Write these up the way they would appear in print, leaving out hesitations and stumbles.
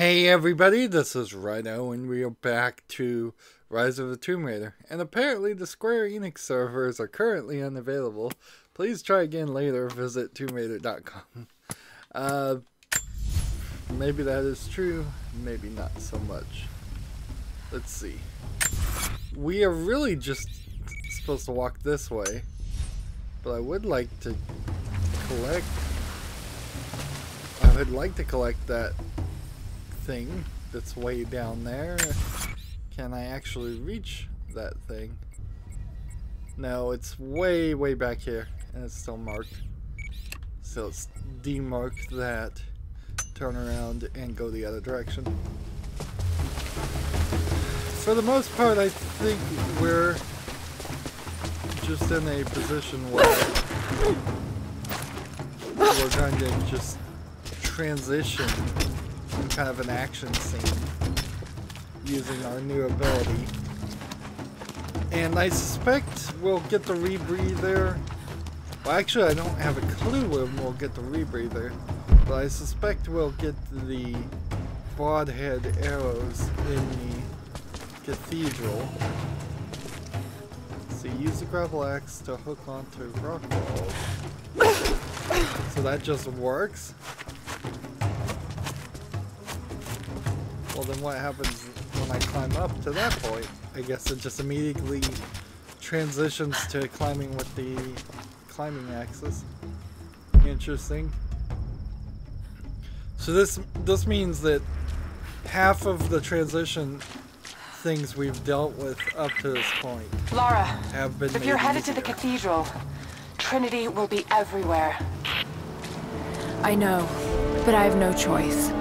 Hey everybody, this is Rydo, and we are back to Rise of the Tomb Raider. And apparently the Square Enix servers are currently unavailable. Please try again later, visit tombRaider.com. Maybe that is true, maybe not so much. Let's see. We are really just supposed to walk this way, but I would like to collect... that thing that's way down there. Can I actually reach that thing? No, it's way back here, and it's still marked. So let's demark that, turn around, and go the other direction. For the most part, I think we're just in a position where we're going to just transition in kind of an action scene using our new ability. And I suspect we'll get the rebreather. Well, actually, I don't have a clue when we'll get the rebreather, but I suspect we'll get the broadhead arrows in the cathedral. So use the gravel axe to hook onto rock walls. So that just works. Well, then what happens when I climb up to that point? I guess it just immediately transitions to climbing with the climbing axis. Interesting. So this means that half of the transition things we've dealt with up to this point, Lara, have been if you're headed to the cathedral, Trinity will be everywhere. I know, but I have no choice.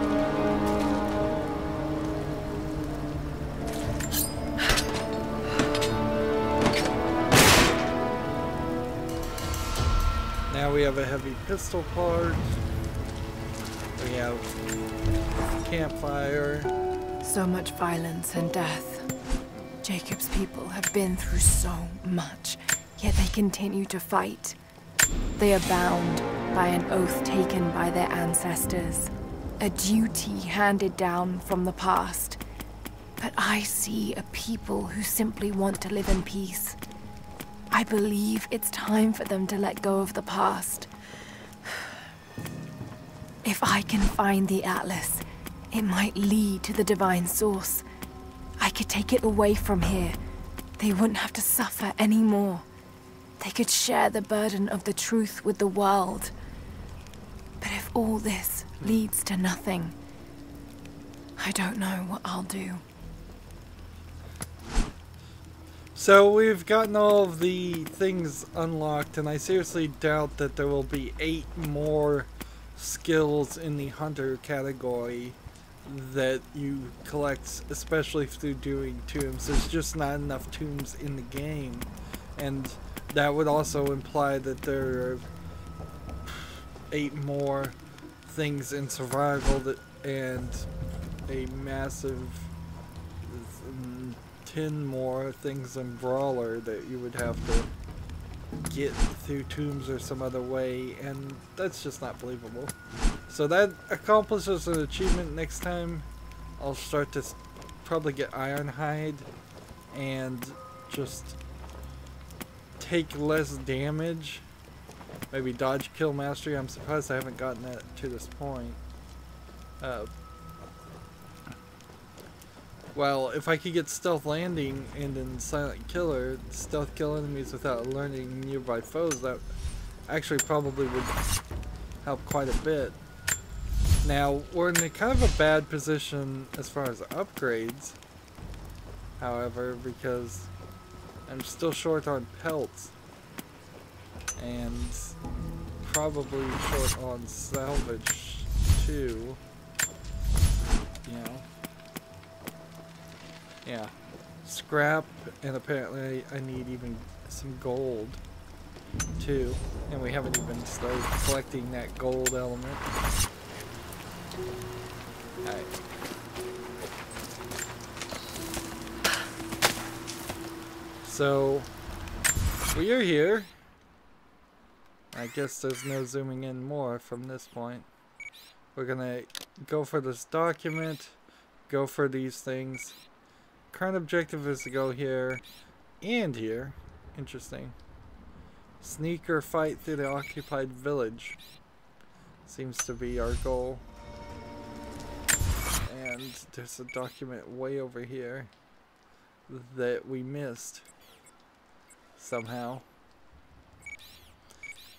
Now we have a heavy pistol part. We have campfire. So much violence and death. Jacob's people have been through so much, yet they continue to fight. They are bound by an oath taken by their ancestors, a duty handed down from the past. But I see a people who simply want to live in peace. I believe it's time for them to let go of the past. If I can find the Atlas, it might lead to the divine source. I could take it away from here. They wouldn't have to suffer anymore. They could share the burden of the truth with the world. But if all this leads to nothing, I don't know what I'll do. So we've gotten all of the things unlocked, and I seriously doubt that there will be 8 more skills in the hunter category that you collect, especially through doing tombs. There's just not enough tombs in the game, and that would also imply that there are 8 more things in survival and a massive 10 more things in Brawler that you would have to get through tombs or some other way, and that's just not believable. So that accomplishes an achievement. Next time I'll start to probably get Ironhide and just take less damage. Maybe dodge kill mastery. I'm surprised I haven't gotten that to this point. Well, if I could get stealth landing and then silent killer, stealth kill enemies without alerting nearby foes, that actually probably would help quite a bit. Now, we're in a kind of a bad position as far as upgrades, however, because I'm still short on pelts and probably short on salvage too, you know. Yeah, scrap, and apparently I need even some gold too, and we haven't even started collecting that gold element. Alright. So, we are here. I guess there's no zooming in more from this point. We're gonna go for this document, go for these things. Current objective is to go here and here. Interesting. Sneak or fight through the occupied village seems to be our goal. And there's a document way over here that we missed somehow.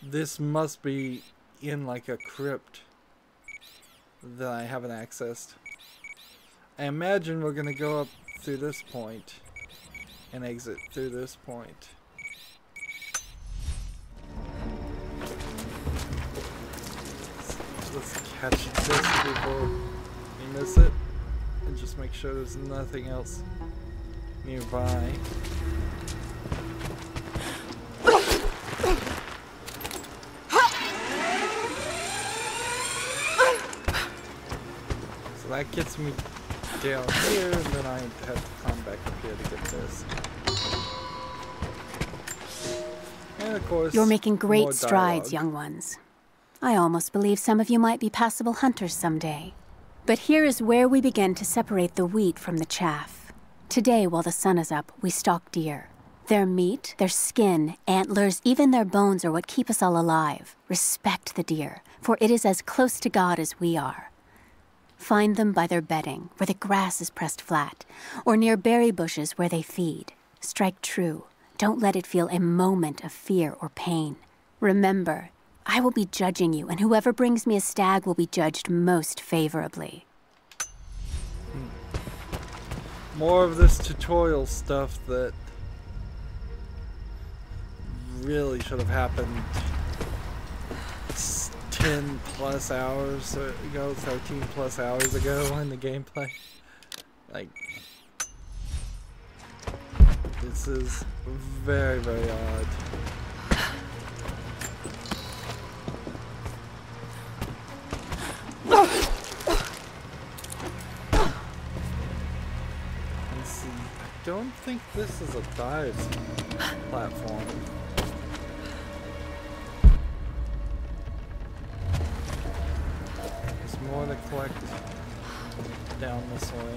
This must be in like a crypt that I haven't accessed. I imagine we're gonna go up through this point and exit through this point. Let's catch this before we miss it and just make sure there's nothing else nearby. So that gets me down here, and then I have to come back up here to get this. And of course, you're making great strides, dialogue. young ones. I almost believe some of you might be passable hunters someday. But here is where we begin to separate the wheat from the chaff. Today, while the sun is up, we stalk deer. Their meat, their skin, antlers, even their bones are what keep us all alive. Respect the deer, for it is as close to God as we are. Find them by their bedding, where the grass is pressed flat, or near berry bushes where they feed. Strike true. Don't let it feel a moment of fear or pain. Remember, I will be judging you, and whoever brings me a stag will be judged most favorably. More of this tutorial stuff that really should have happened 10 plus hours ago, 13 plus hours ago in the gameplay. Like, this is very, very odd. I don't think this is a dive platform. There's more to collect down this way.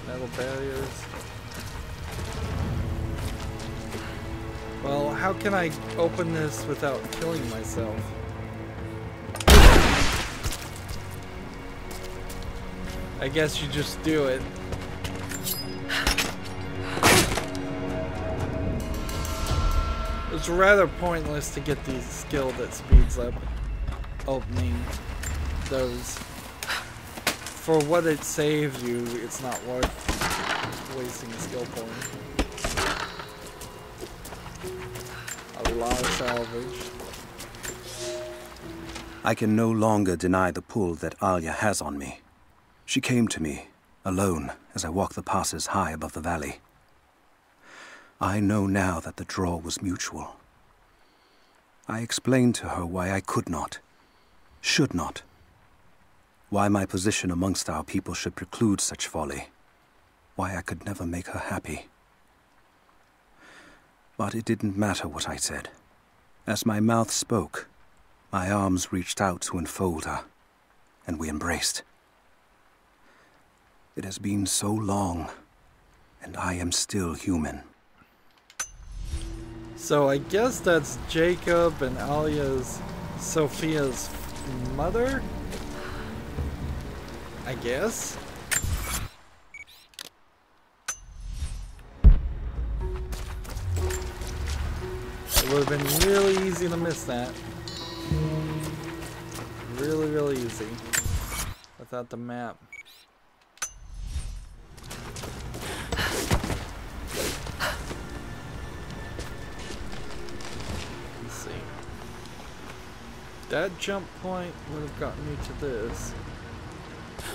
Metal barriers. Well, how can I open this without killing myself? I guess you just do it. It's rather pointless to get the skill that speeds up opening those. For what it saves you, it's not worth wasting a skill point. A lot of salvage. I can no longer deny the pull that Alya has on me. She came to me, alone, as I walked the passes high above the valley. I know now that the draw was mutual. I explained to her why I could not, should not, why my position amongst our people should preclude such folly, why I could never make her happy. But it didn't matter what I said. As my mouth spoke, my arms reached out to enfold her, and we embraced. It has been so long, and I am still human. So I guess that's Jacob and Alya's, Sophia's mother? I guess? It would have been really easy to miss that. Really, really easy. Without the map. That jump point would have gotten me to this,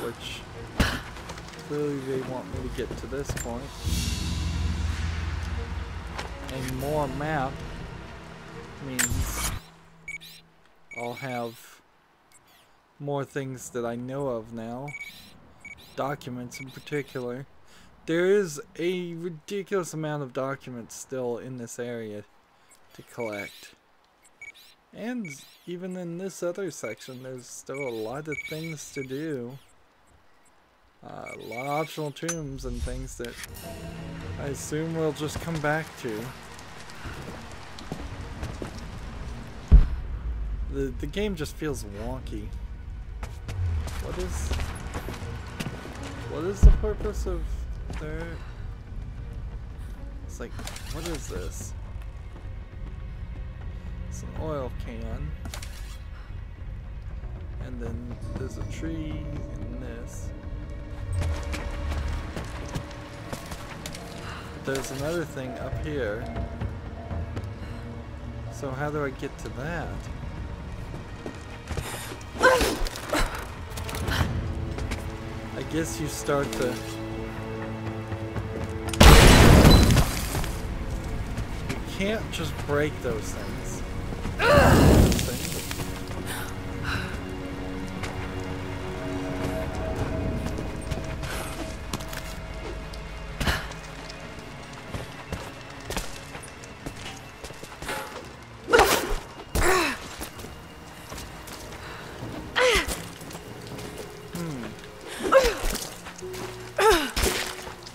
which clearly they want me to get to this point. And more map means I'll have more things that I know of now, documents in particular. There is a ridiculous amount of documents still in this area to collect. And even in this other section, there's still a lot of things to do. A lot of optional tombs and things that I assume we'll just come back to. The game just feels wonky. What is the purpose of there? It's like, what is this? It's an oil can. And then there's a tree and this. There's another thing up here. So how do I get to that? I guess you start to... You can't just break those things.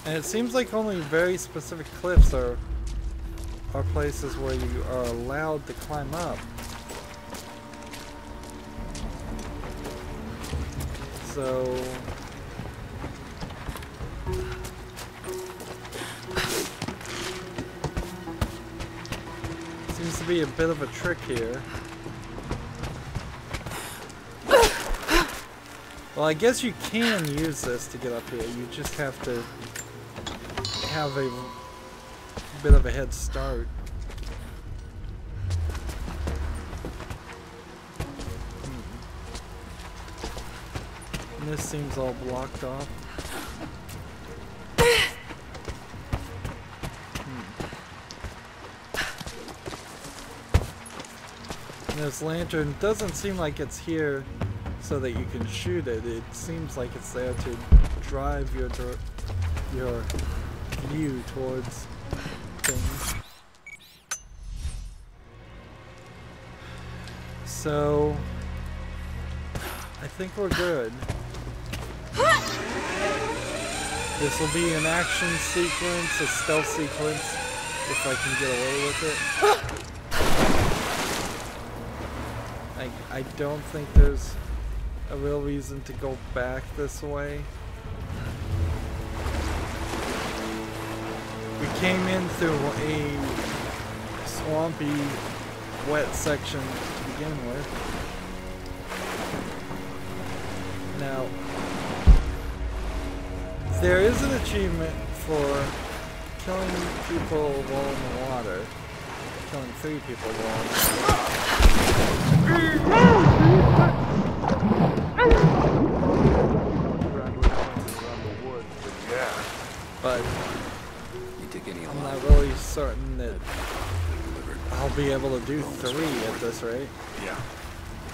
And it seems like only very specific cliffs are places where you are allowed to climb up. So seems to be a bit of a trick here. Well, I guess you can use this to get up here. You just have to have a bit of a head start. And this seems all blocked off. And this lantern doesn't seem like it's here so that you can shoot it. It seems like it's there to drive your view towards things. So I think we're good. This will be an action sequence, a stealth sequence, if I can get away with it. I don't think there's a real reason to go back this way. We came in through a swampy, wet section to begin with. Now, there is an achievement for killing people while in the water. Killing 3 people while in the water. But I'm not really certain that I'll be able to do 3 at this rate. Yeah.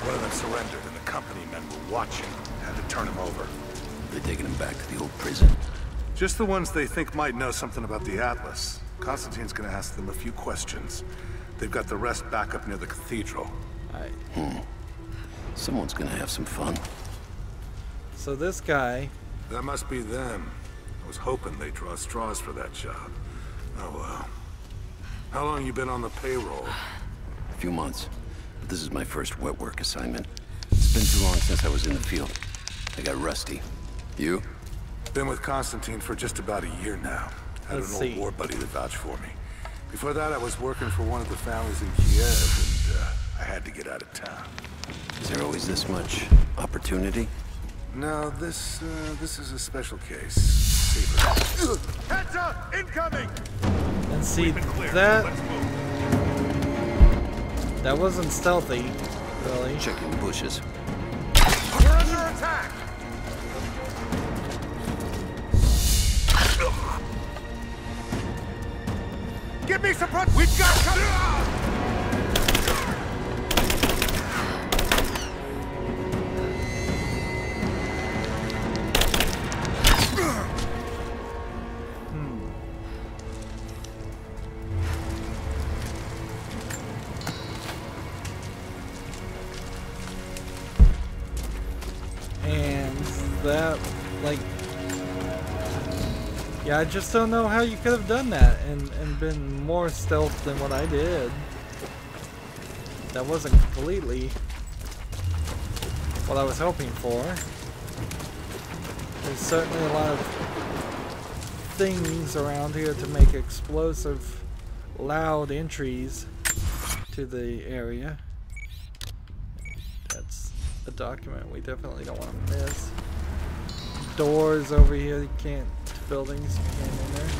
One of them surrendered and the company men were watching. Had to turn him over. They're taking him back to the old prison. Just the ones they think might know something about the Atlas. Constantine's gonna ask them a few questions. They've got the rest back up near the cathedral. Someone's gonna have some fun. So this guy... That must be them. I was hoping they'd draw straws for that job. Oh well. How long you been on the payroll? A few months. But this is my first wet work assignment. It's been too long since I was in the field. I got rusty. You? Been with Constantine for just about a year now. Had Let's an old see. war buddy that vouched for me. Before that, I was working for one of the families in Kitezh, and I had to get out of town. Is there always this much opportunity? No, this is a special case. Saber. Heads up! Incoming! And see, that wasn't stealthy, really. Checking the bushes. We're under attack! Give me some front! We've got that, like, yeah, I just don't know how you could have done that and been more stealth than what I did. That wasn't completely what I was hoping for. There's certainly a lot of things around here to make explosive, loud entries to the area. That's a document we definitely don't want to miss. Doors over here, you can't, buildings, you can't in there.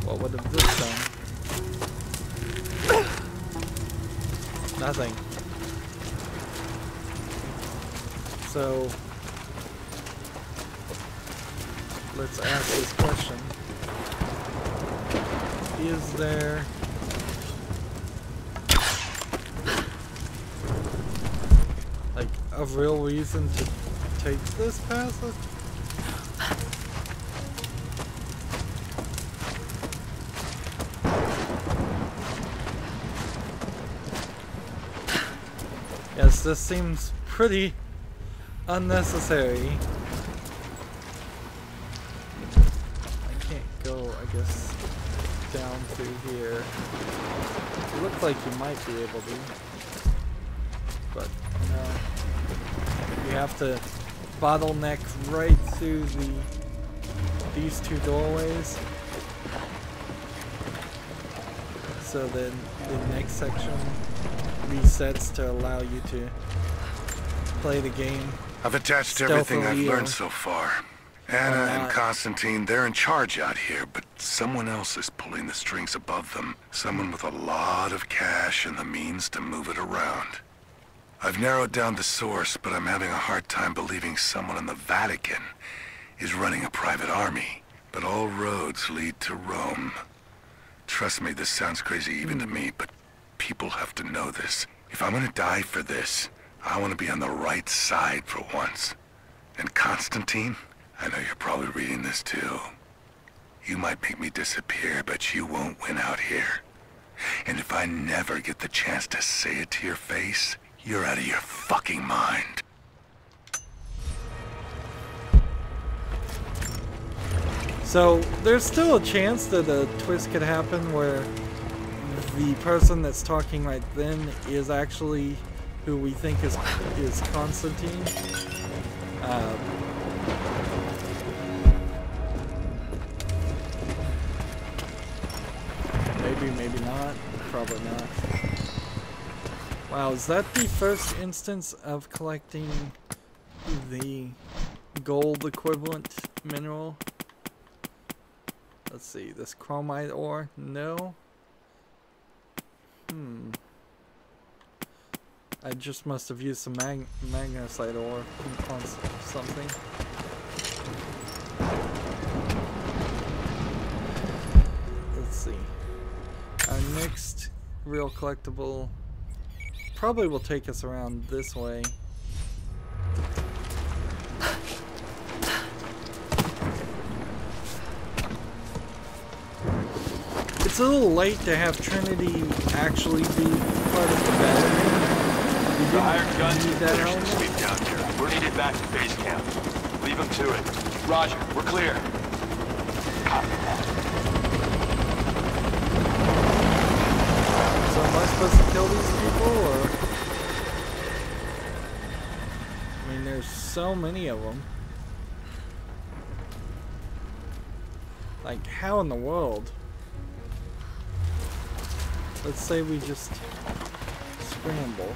What would have this done? Nothing. So, let's ask this question. Is there like a real reason to take this passage? Yes, this seems pretty unnecessary. I can't go, I guess, down through here. It looked like you might be able to, but no. You have to bottleneck right through these two doorways. So then the next section resets to allow you to play the game. I've attached everything I've learned so far. Anna and Constantine, they're in charge out here, but someone else is pulling the strings above them. Someone with a lot of cash and the means to move it around. I've narrowed down the source, but I'm having a hard time believing someone in the Vatican is running a private army. But all roads lead to Rome. Trust me, this sounds crazy even to me, but people have to know this. If I'm gonna die for this, I want to be on the right side for once. And Constantine, I know you're probably reading this too. You might make me disappear, but you won't win out here. And if I never get the chance to say it to your face, you're out of your fucking mind. So there's still a chance that a twist could happen where the person that's talking right then is actually who we think is Constantine. Maybe, maybe not. Probably not. Wow, is that the first instance of collecting the gold equivalent mineral? Let's see, this chromite ore? No. I just must have used some magnesite ore on something. Let's see. Our next real collectible probably will take us around this way. It's a little late to have Trinity actually be part of the battle. The hired guns need that element. Sweep down here. We're needed back to base camp. Leave them to it. Roger, we're clear. Copy that. So am I supposed to kill these people, or? I mean, there's so many of them. Like, how in the world? Let's say we just scramble.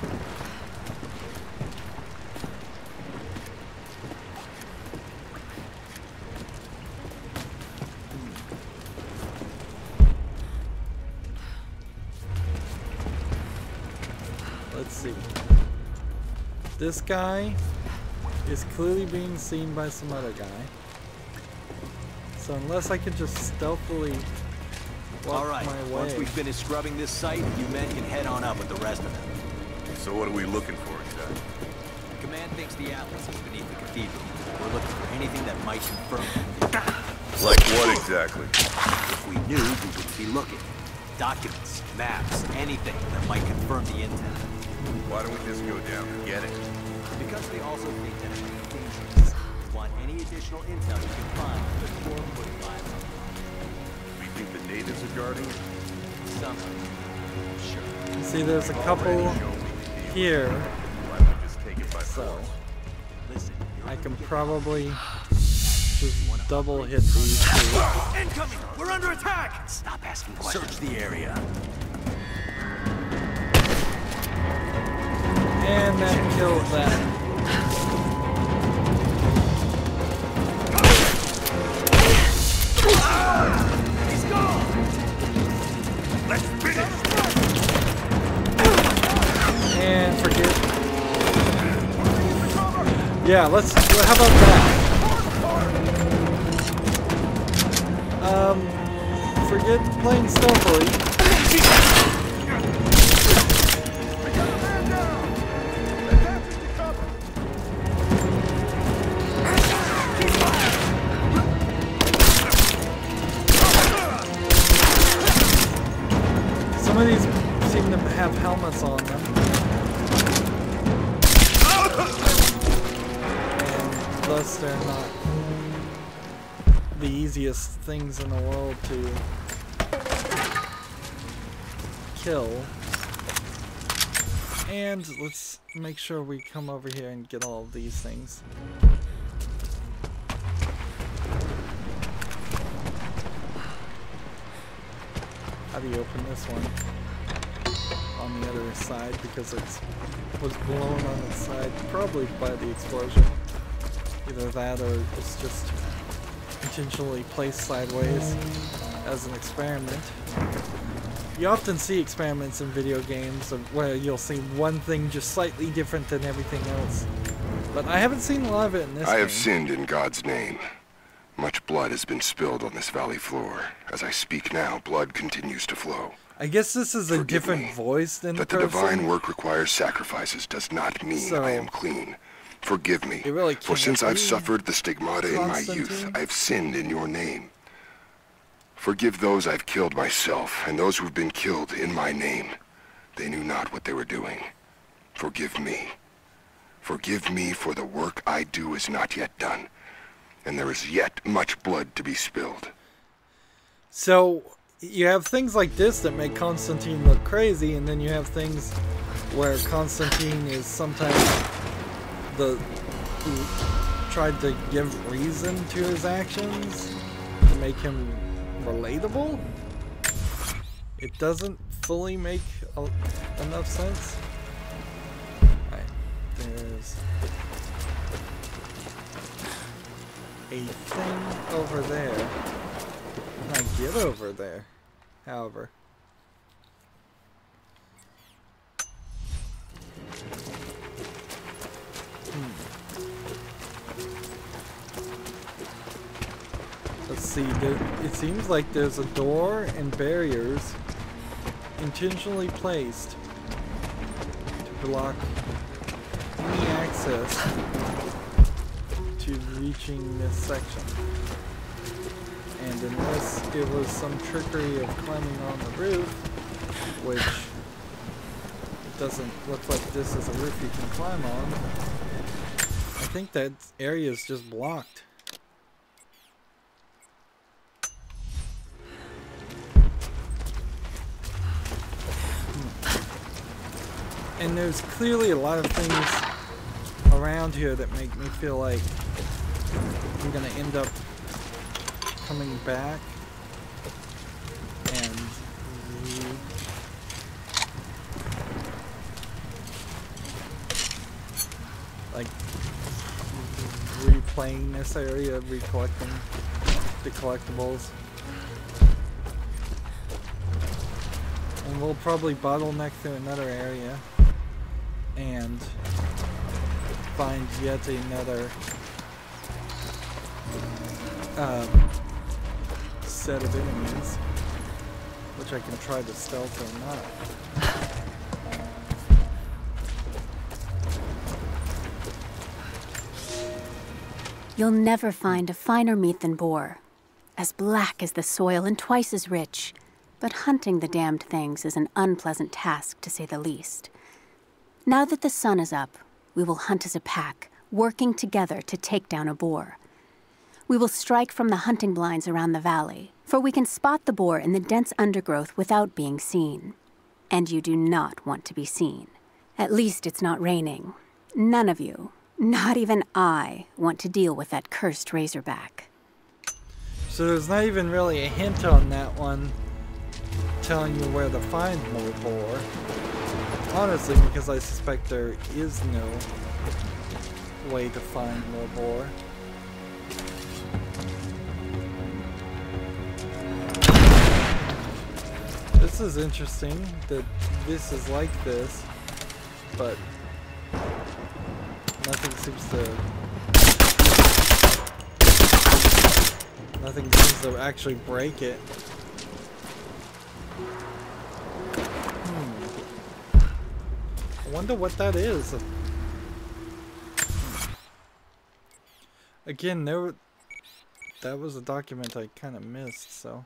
Let's see. This guy is clearly being seen by some other guy. So unless I could just stealthily walk my way. Once we finish scrubbing this site, you men can head on up with the rest of them. So what are we looking for exactly? Command thinks the Atlas is beneath the cathedral. We're looking for anything that might confirm that. Like what exactly? If we knew, we wouldn't be looking. Documents, maps, anything that might confirm the intel. Why don't we just go down and get it? Because they also think that it's dangerous. Want any additional intel you can find before putting lives on the line. We think the natives are guarding it? Some, sure. See, there's a couple here, Why don't we just take it by so force? Listen, I can probably just double hit these two. incoming! We're under attack! Stop asking questions. Search the area. And that kills that. He's gone! Let's finish! And forget. Yeah, let's. How about that? Forget playing stealthily. Some of these seem to have helmets on them. And thus they're not the easiest things in the world to kill. And let's make sure we come over here and get all of these things. How do you open this one? On the other side, because it was blown on its side, probably by the explosion. Either that or it's just intentionally placed sideways as an experiment. You often see experiments in video games where you'll see one thing just slightly different than everything else. But I haven't seen a lot of it in this game. I have sinned in God's name. Much blood has been spilled on this valley floor. As I speak now, blood continues to flow. I guess this is a different voice than the person. That the divine work requires sacrifices does not mean I am clean. Forgive me, really for since I've suffered the stigmata in my Constantine? youth, I have sinned in your name. Forgive those I've killed myself, and those who've been killed in my name. They knew not what they were doing. Forgive me. Forgive me, for the work I do is not yet done, and there is yet much blood to be spilled. So, you have things like this that make Constantine look crazy, and then you have things where Constantine is sometimes who tried to give reason to his actions to make him relatable. It doesn't fully make enough sense. Alright, there's a thing over there. Can I get over there? However. Let's see, it seems like there's a door and barriers intentionally placed to block any access to reaching this section. And unless it was some trickery of climbing on the roof, which it doesn't look like this is a roof you can climb on, I think that area is just blocked. And there's clearly a lot of things around here that make me feel like I'm gonna end up coming back and replaying this area, recollecting the collectibles. And we'll probably bottleneck through another area and find yet another set of enemies, which I can try to stealth or not. You'll never find a finer meat than boar, as black as the soil and twice as rich. But hunting the damned things is an unpleasant task, to say the least. Now that the sun is up, we will hunt as a pack, working together to take down a boar. We will strike from the hunting blinds around the valley, for we can spot the boar in the dense undergrowth without being seen. And you do not want to be seen. At least it's not raining. None of you, not even I, want to deal with that cursed razorback. So there's not even really a hint on that one telling you where to find more boar. Honestly, because I suspect there is no way to find more boar. This is interesting that this is like this, but nothing seems to actually break it. I wonder what that is. Again, that was a document I kind of missed, so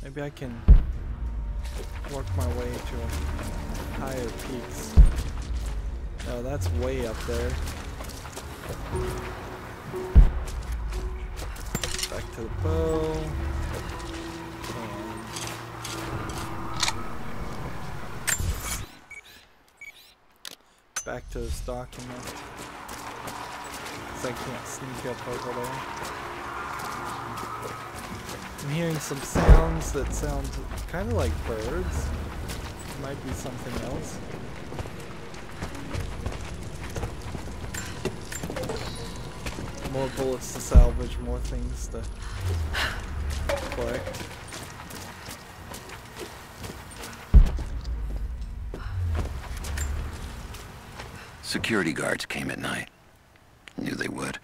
maybe I can work my way to higher peaks. No, that's way up there. Back to the bow. And back to this document. Because I can't sneak up over there. I'm hearing some sounds that sound kind of like birds. It might be something else. More bullets to salvage, more things to collect. Security guards came at night. Knew they would.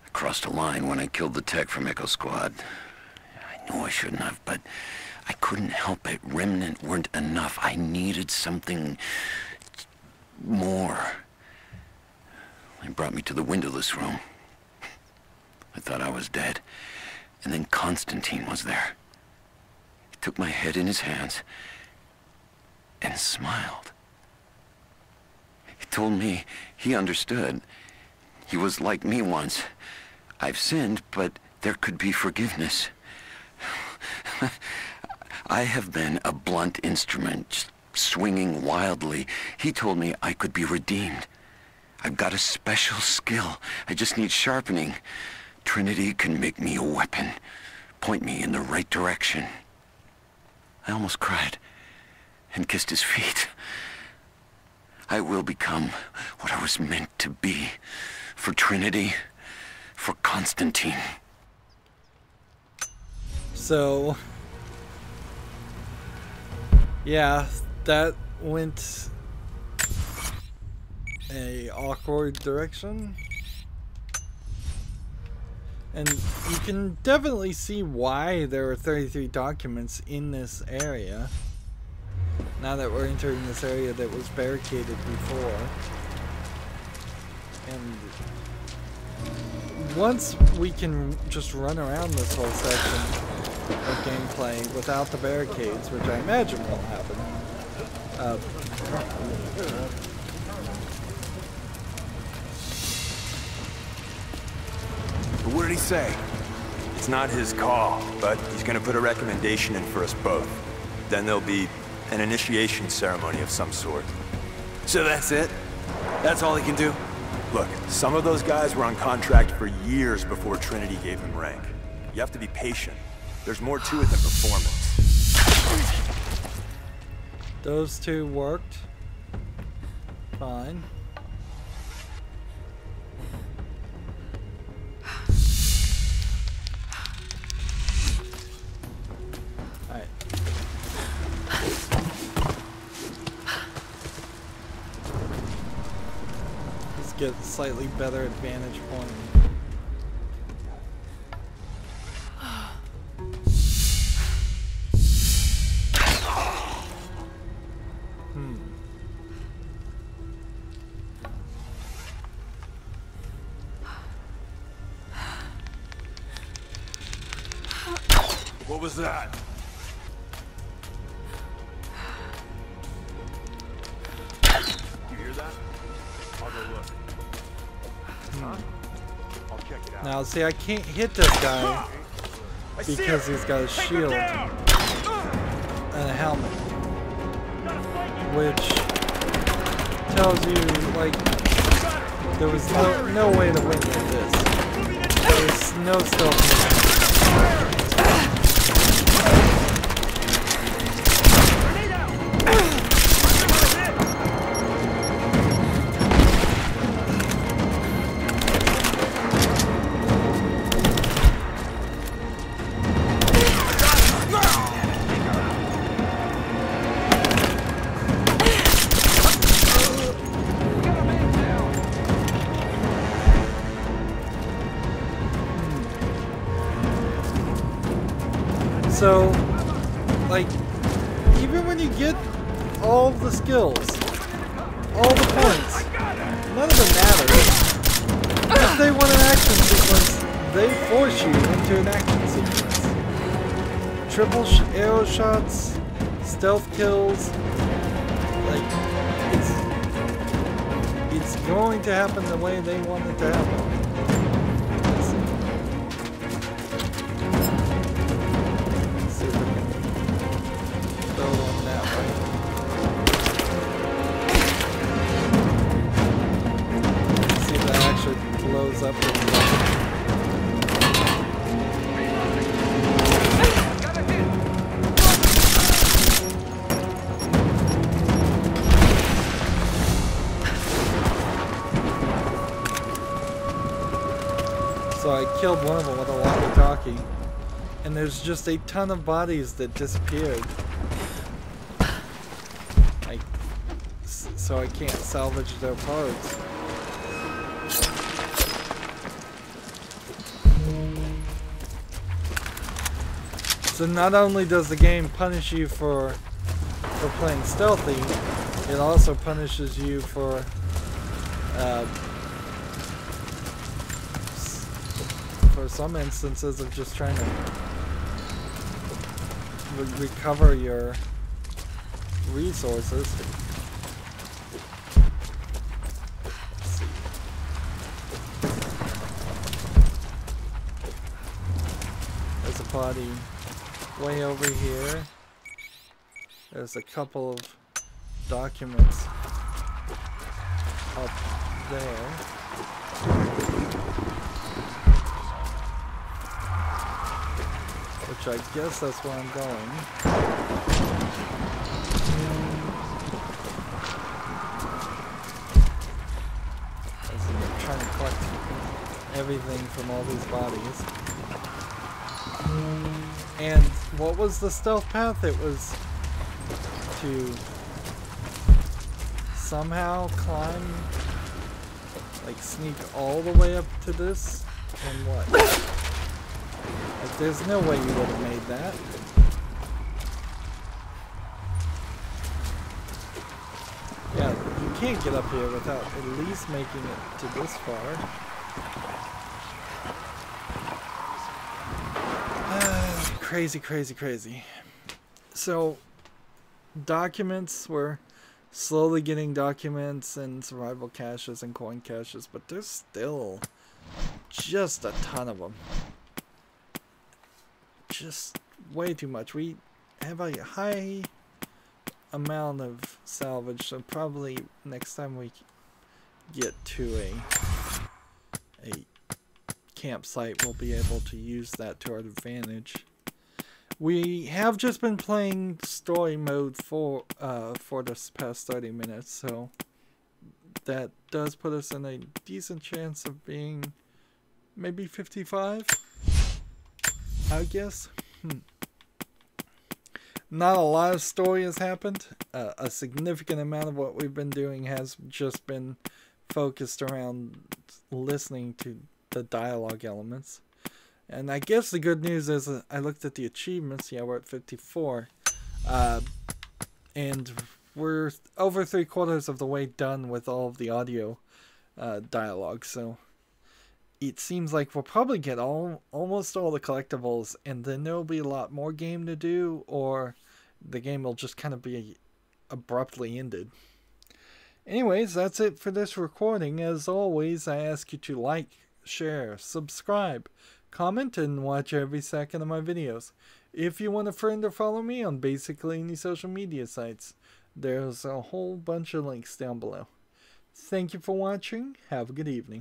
I crossed a line when I killed the tech from Echo Squad. I knew I shouldn't have, but I couldn't help it. Remnant weren't enough. I needed something more. They brought me to the windowless room. I thought I was dead. And then Constantine was there. He took my head in his hands and smiled. He told me he understood. He was like me once. I've sinned, but there could be forgiveness. I have been a blunt instrument, swinging wildly. He told me I could be redeemed. I've got a special skill. I just need sharpening. Trinity can make me a weapon, point me in the right direction. I almost cried and kissed his feet. I will become what I was meant to be. For Trinity, for Constantine. So, yeah, that went a awkward direction. And you can definitely see why there are 33 documents in this area. Now that we're entering this area that was barricaded before. And once we can just run around this whole section of gameplay without the barricades, which I imagine will happen. But what did he say? It's not his call, but he's gonna put a recommendation in for us both. Then there'll be an initiation ceremony of some sort. So that's it? That's all he can do? Look, some of those guys were on contract for years before Trinity gave them rank. You have to be patient. There's more to it than performance. Those two worked fine. Alright. Let's get a slightly better advantage point. What was that? I'll check it out. Now, see, I can't hit this guy because he's got a shield and a helmet, which tells you, like, there was no way to win with this. There was no stealth. So, like, even when you get all the skills, all the points, none of them matter. If they want an action sequence, they force you into an action sequence. Triple arrow shots, stealth kills, like, it's going to happen the way they want it to happen. Up so I killed one of them with a walkie-talkie, and there's just a ton of bodies that disappeared. So I can't salvage their parts. So not only does the game punish you for playing stealthy, it also punishes you for some instances of just trying to recover your resources. Let's see. There's a body way over here. There's a couple of documents up there. Which I guess that's where I'm going. As I'm trying to collect everything from all these bodies. And what was the stealth path? It was to somehow climb, like sneak all the way up to this, and what? Like, there's no way you would have made that. Yeah, you can't get up here without at least making it to this far. Crazy, crazy, crazy. So, documents, we're slowly getting documents and survival caches and coin caches, but there's still just a ton of them. Just way too much. We have a high amount of salvage, so probably next time we get to a campsite, we'll be able to use that to our advantage. We have just been playing story mode for this past 30 minutes, so that does put us in a decent chance of being maybe 55, I guess. Not a lot of story has happened. A significant amount of what we've been doing has just been focused around listening to the dialogue elements. And I guess the good news is I looked at the achievements. Yeah, we're at 54. And we're over 3/4 of the way done with all of the audio dialogue. So it seems like we'll probably get almost all the collectibles, and then there'll be a lot more game to do, or the game will just kind of be abruptly ended. Anyways, that's it for this recording. As always, I ask you to like, share, subscribe, comment, and watch every second of my videos. If you want a friend or follow me on basically any social media sites, there's a whole bunch of links down below. Thank you for watching. Have a good evening.